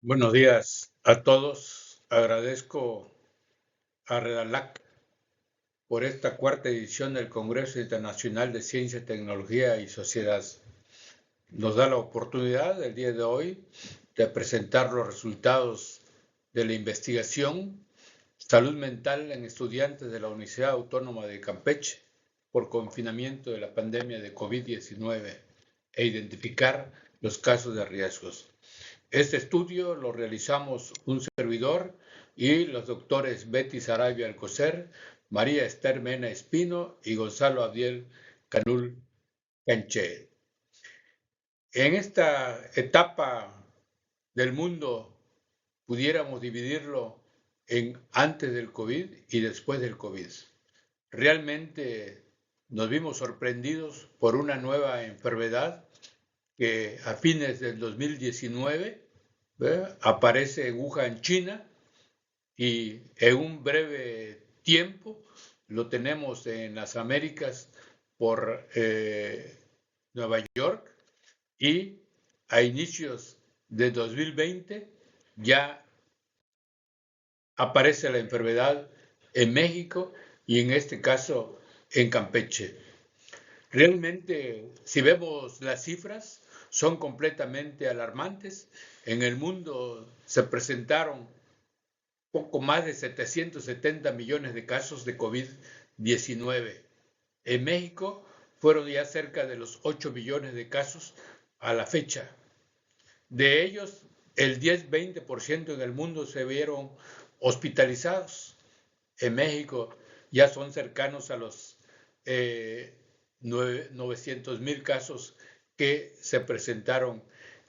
Buenos días a todos. Agradezco a Redalac por esta cuarta edición del Congreso Internacional de Ciencia, Tecnología y Sociedad. Nos da la oportunidad el día de hoy de presentar los resultados de la investigación Salud Mental en Estudiantes de la Universidad Autónoma de Campeche por confinamiento de la pandemia de COVID-19 e identificar los casos de riesgos. Este estudio lo realizamos un servidor y los doctores Betty Sarabia Alcocer, María Esther Mena Espino y Gonzalo Abdiel Canul Canché. En esta etapa del mundo pudiéramos dividirlo en antes del COVID y después del COVID. Realmente nos vimos sorprendidos por una nueva enfermedad que a fines del 2019 aparece en Wuhan, China, y en un breve tiempo lo tenemos en las Américas por Nueva York y a inicios de 2020 ya aparece la enfermedad en México y en este caso en Campeche. Realmente, si vemos las cifras, son completamente alarmantes. En el mundo se presentaron poco más de 770 millones de casos de COVID-19. En México fueron ya cerca de los 8 millones de casos a la fecha. De ellos, el 10-20% en el mundo se vieron hospitalizados. En México ya son cercanos a los 900,000 casos que se presentaron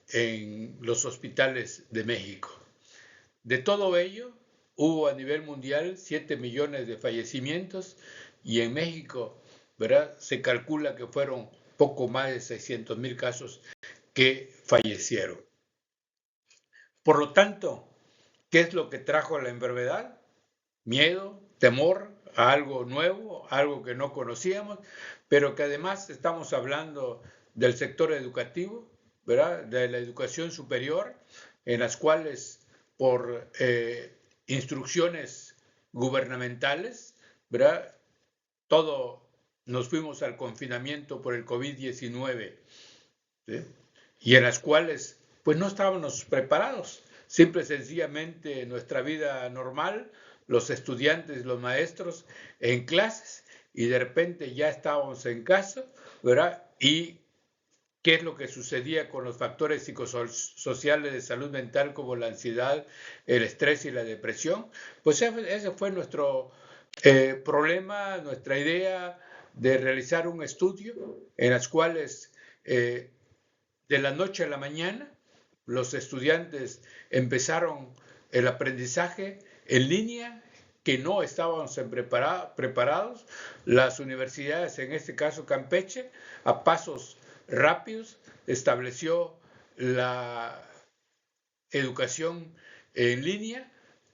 en los hospitales de México. De todo ello, hubo a nivel mundial 7 millones de fallecimientos y en México, ¿verdad? Se calcula que fueron poco más de 600,000 casos que fallecieron. Por lo tanto, ¿qué es lo que trajo la enfermedad? Miedo, temor a algo nuevo, algo que no conocíamos, pero que además estamos hablando del sector educativo, ¿verdad? De la educación superior, en las cuales por instrucciones gubernamentales, ¿verdad? Todo nos fuimos al confinamiento por el COVID-19, ¿sí? Y en las cuales pues no estábamos preparados. Simple y sencillamente nuestra vida normal, los estudiantes, los maestros en clases y de repente ya estábamos en casa, ¿verdad? Y qué es lo que sucedía con los factores psicosociales de salud mental como la ansiedad, el estrés y la depresión. Pues ese fue nuestro problema, nuestra idea de realizar un estudio en las cuales de la noche a la mañana los estudiantes empezaron el aprendizaje en línea que no estábamos preparados, las universidades, en este caso Campeche, a pasos rápidos estableció la educación en línea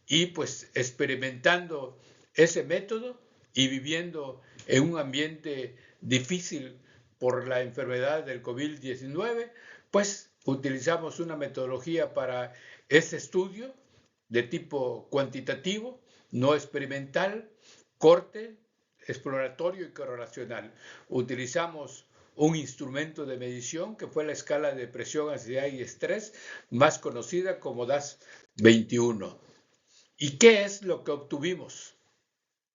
y pues experimentando ese método y viviendo en un ambiente difícil por la enfermedad del COVID-19, pues utilizamos una metodología para ese estudio de tipo cuantitativo, no experimental, corte, exploratorio y correlacional. Utilizamos un instrumento de medición que fue la escala de presión, ansiedad y estrés, más conocida como DAS-21. ¿Y qué es lo que obtuvimos?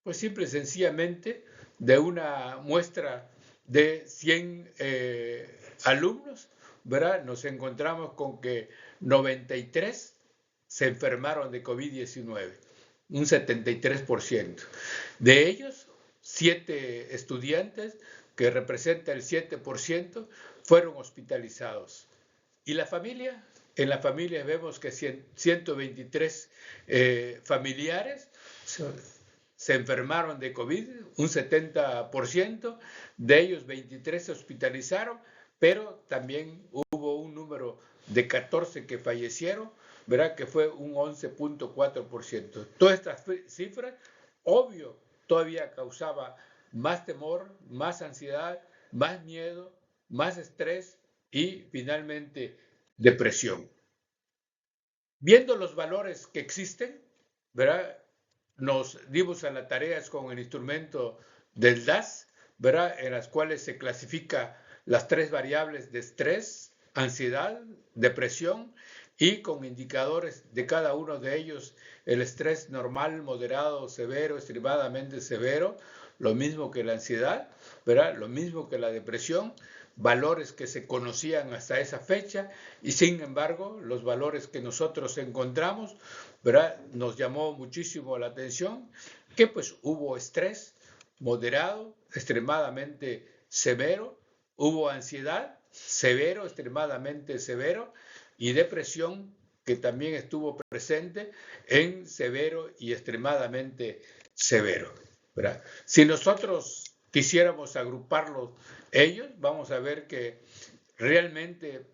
Pues simple y sencillamente de una muestra de 100 alumnos, ¿verdad? Nos encontramos con que 93 se enfermaron de COVID-19, un 73%. De ellos, 7 estudiantes, que representa el 7%, fueron hospitalizados. ¿Y la familia? En la familia vemos que 123 familiares se enfermaron de COVID, un 70%, de ellos 23 se hospitalizaron, pero también hubo un número de 14 que fallecieron, ¿verdad? Que fue un 11.4%. Todas estas cifras, obvio, todavía causaba más temor, más ansiedad, más miedo, más estrés y finalmente depresión. Viendo los valores que existen, ¿verdad? Nos dimos a la tarea con el instrumento del DAS, ¿verdad? En las cuales se clasifica las 3 variables de estrés, ansiedad, depresión, y con indicadores de cada uno de ellos, el estrés normal, moderado, severo, extremadamente severo, lo mismo que la ansiedad, ¿verdad? Lo mismo que la depresión, valores que se conocían hasta esa fecha, y sin embargo los valores que nosotros encontramos, ¿verdad? Nos llamó muchísimo la atención que pues hubo estrés moderado, extremadamente severo, hubo ansiedad, severo, extremadamente severo, y depresión, que también estuvo presente en severo y extremadamente severo, ¿verdad? Si nosotros quisiéramos agruparlos ellos, vamos a ver que realmente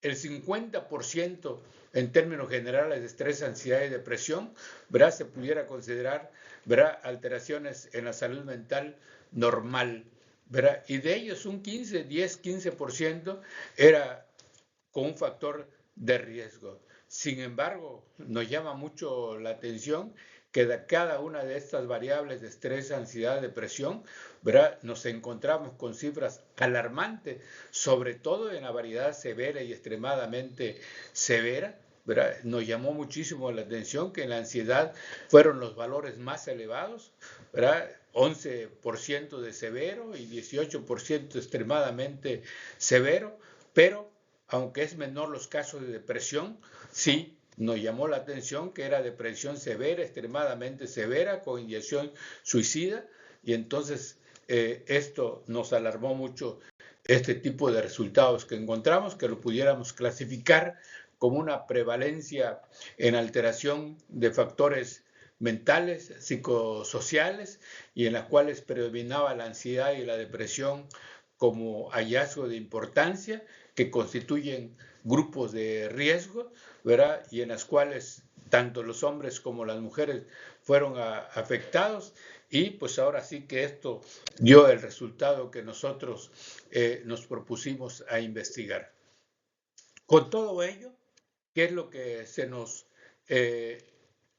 el 50% en términos generales de estrés, ansiedad y depresión, ¿verdad? Se pudiera considerar, ¿verdad?, alteraciones en la salud mental normal, ¿verdad? Y de ellos un 15 era con un factor de riesgo. Sin embargo, nos llama mucho la atención que de cada una de estas variables de estrés, ansiedad, depresión, ¿verdad?, nos encontramos con cifras alarmantes, sobre todo en la variedad severa y extremadamente severa, ¿verdad? Nos llamó muchísimo la atención que en la ansiedad fueron los valores más elevados, ¿verdad? 11% de severo y 18% extremadamente severo, pero aunque es menor los casos de depresión, sí nos llamó la atención que era depresión severa, extremadamente severa, con inyección suicida, y entonces esto nos alarmó mucho, este tipo de resultados que encontramos, que lo pudiéramos clasificar como una prevalencia en alteración de factores mentales, psicosociales, y en las cuales predominaba la ansiedad y la depresión como hallazgo de importancia, que constituyen grupos de riesgo, ¿verdad? Y en las cuales tanto los hombres como las mujeres fueron afectados, y pues ahora sí que esto dio el resultado que nosotros nos propusimos a investigar. Con todo ello, ¿qué es lo que se nos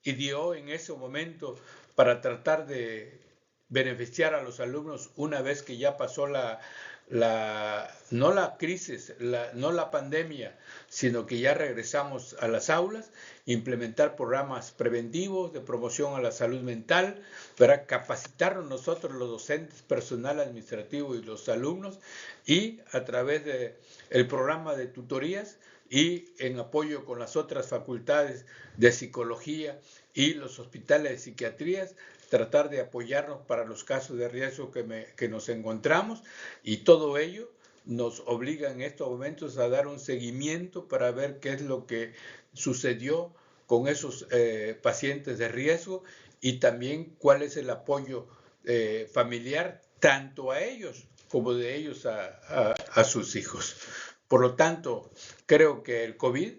ideó en ese momento para tratar de beneficiar a los alumnos una vez que ya pasó no la crisis, no la pandemia, sino que ya regresamos a las aulas? Implementar programas preventivos de promoción a la salud mental, para capacitarnos nosotros los docentes, personal administrativo y los alumnos, y a través del programa de tutorías y en apoyo con las otras facultades de psicología y los hospitales de psiquiatrías, tratar de apoyarnos para los casos de riesgo que nos encontramos, y todo ello nos obliga en estos momentos a dar un seguimiento para ver qué es lo que sucedió con esos pacientes de riesgo, y también cuál es el apoyo familiar, tanto a ellos como de ellos a sus hijos. Por lo tanto, creo que el COVID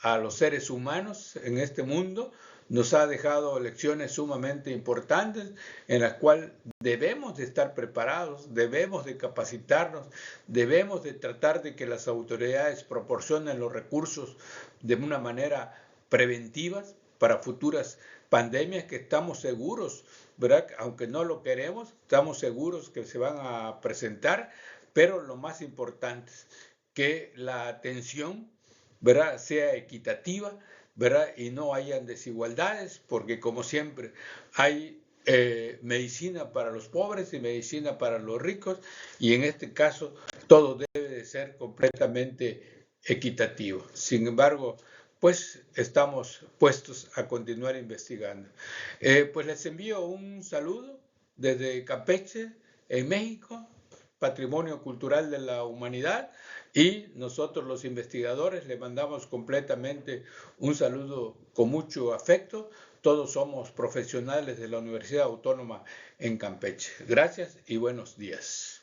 a los seres humanos en este mundo nos ha dejado lecciones sumamente importantes, en las cuales debemos de estar preparados, debemos de capacitarnos, debemos de tratar de que las autoridades proporcionen los recursos de una manera preventiva para futuras pandemias que estamos seguros, ¿verdad? Aunque no lo queremos, estamos seguros que se van a presentar, pero lo más importante es que la atención, ¿verdad?, sea equitativa, ¿verdad?, y no hayan desigualdades, porque como siempre hay medicina para los pobres y medicina para los ricos, y en este caso todo debe de ser completamente equitativo. Sin embargo, pues estamos puestos a continuar investigando. Pues les envío un saludo desde Campeche, en México, Patrimonio Cultural de la Humanidad, y nosotros los investigadores le mandamos completamente un saludo con mucho afecto. Todos somos profesionales de la Universidad Autónoma en Campeche. Gracias y buenos días.